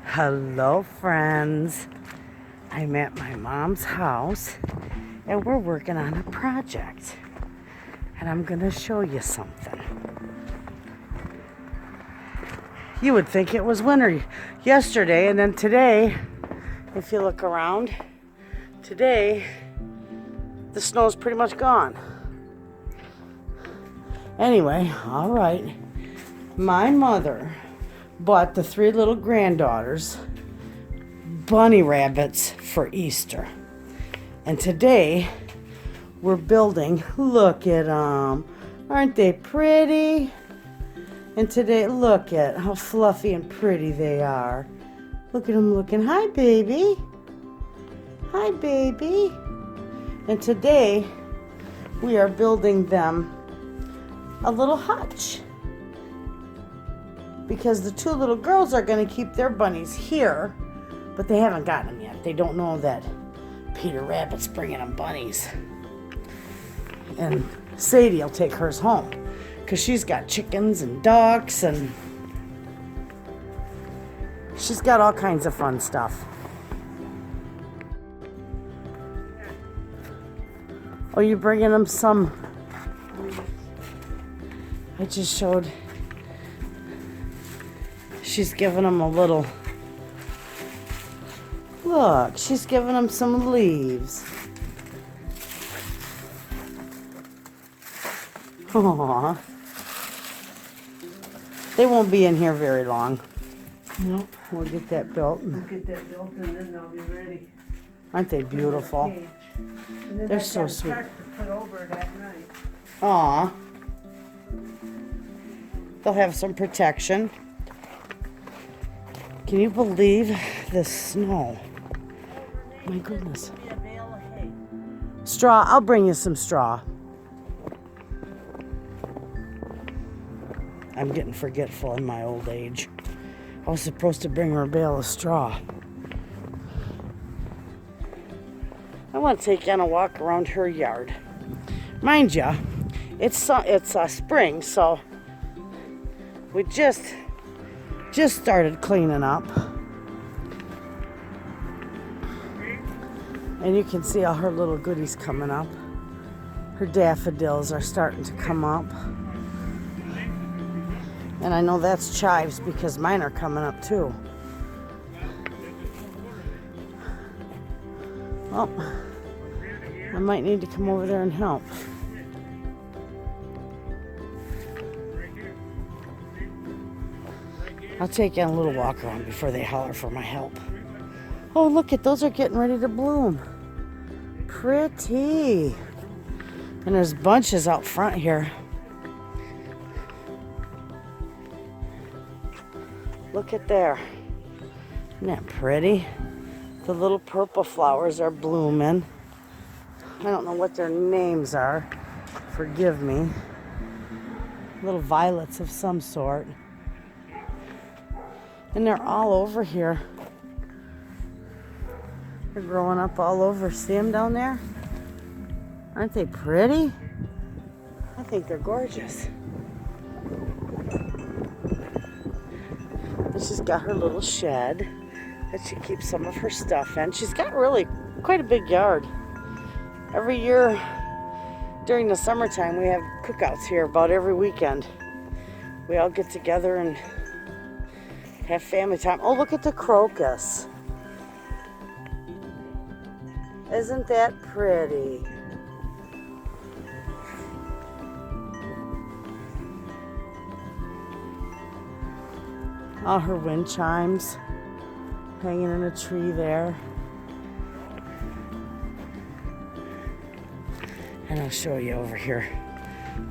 Hello, friends. I'm at my mom's house and we're working on a project. And I'm going to show you something. You would think it was winter yesterday, and then today, if you look around, today the snow's pretty much gone. Anyway, all right. My mother bought the 3 little granddaughters bunny rabbits for Easter. And today we're building, look at them. Aren't they pretty? And today, look at how fluffy and pretty they are. Look at them looking. Hi, baby. Hi, baby. And today we are building them a little hutch, because the 2 little girls are going to keep their bunnies here, but they haven't gotten them yet. They don't know that Peter Rabbit's bringing them bunnies. And Sadie will take hers home, because she's got chickens and ducks, and she's got all kinds of fun stuff. Oh, you bringing them some? I just showed. She's giving them a little. Look, she's giving them some leaves. Aww. They won't be in here very long. Nope. We'll get that built. We'll get that built and then they'll be ready. Aren't they beautiful? They're so sweet. To put over it at night. Aw. They'll have some protection. Can you believe the snow? My goodness. Straw. I'll bring you some straw. I'm getting forgetful in my old age. I was supposed to bring her a bale of straw. I want to take Anna a walk around her yard. Mind ya, it's spring, so we just started cleaning up. And you can see all her little goodies coming up. Her daffodils are starting to come up. And I know that's chives because mine are coming up too. Oh, I might need to come over there and help. I'll take you on a little walk around before they holler for my help. Oh, look at those are getting ready to bloom. Pretty. And there's bunches out front here. Look at there. Isn't that pretty? The little purple flowers are blooming. I don't know what their names are. Forgive me. Little violets of some sort. And they're all over here. They're growing up all over. See them down there? Aren't they pretty? I think they're gorgeous. And she's got her little shed that she keeps some of her stuff in. She's got really quite a big yard. Every year during the summertime, we have cookouts here about every weekend. We all get together and have family time. Oh, look at the crocus. Isn't that pretty? All her wind chimes hanging in a tree there. And I'll show you over here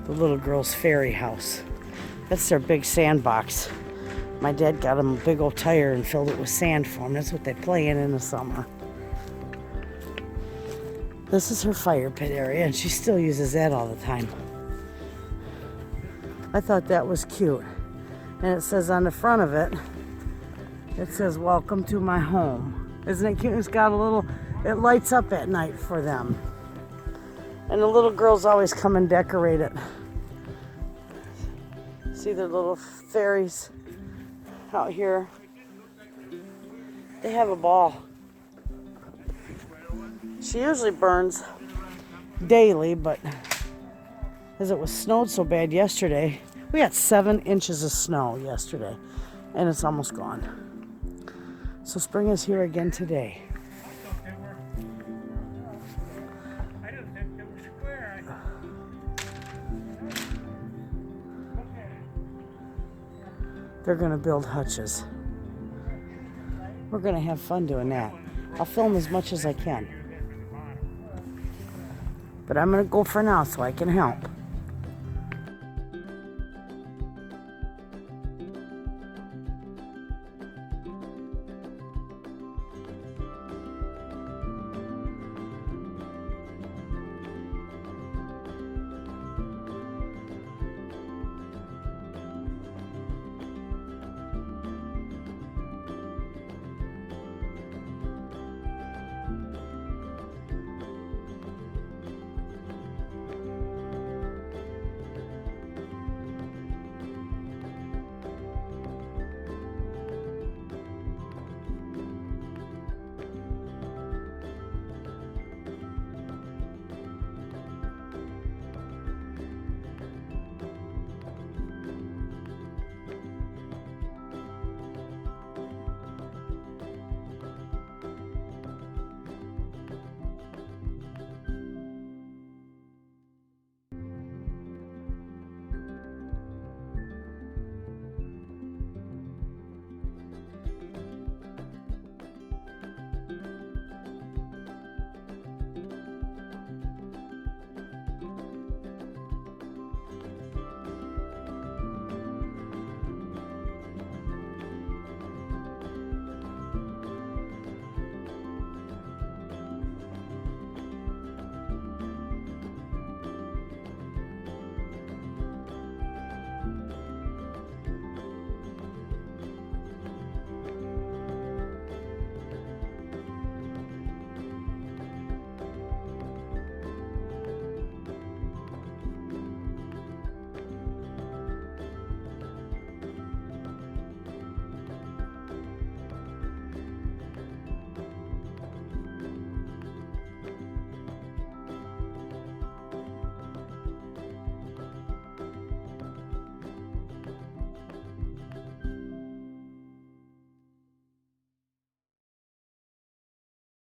the little girl's fairy house. That's their big sandbox. My dad got them a big old tire and filled it with sand for them. That's what they play in the summer. This is her fire pit area, and she still uses that all the time. I thought that was cute. And it says on the front of it, it says, "Welcome to my home." Isn't it cute? It's got a little, it lights up at night for them. And the little girls always come and decorate it. See their little fairies out here. They have a ball. She usually burns daily, but as it was snowed so bad yesterday, we got 7 inches of snow yesterday, and it's almost gone. So spring is here again today. I didn't think they were square. They're gonna build hutches. We're gonna have fun doing that. I'll film as much as I can. But I'm gonna go for now so I can help.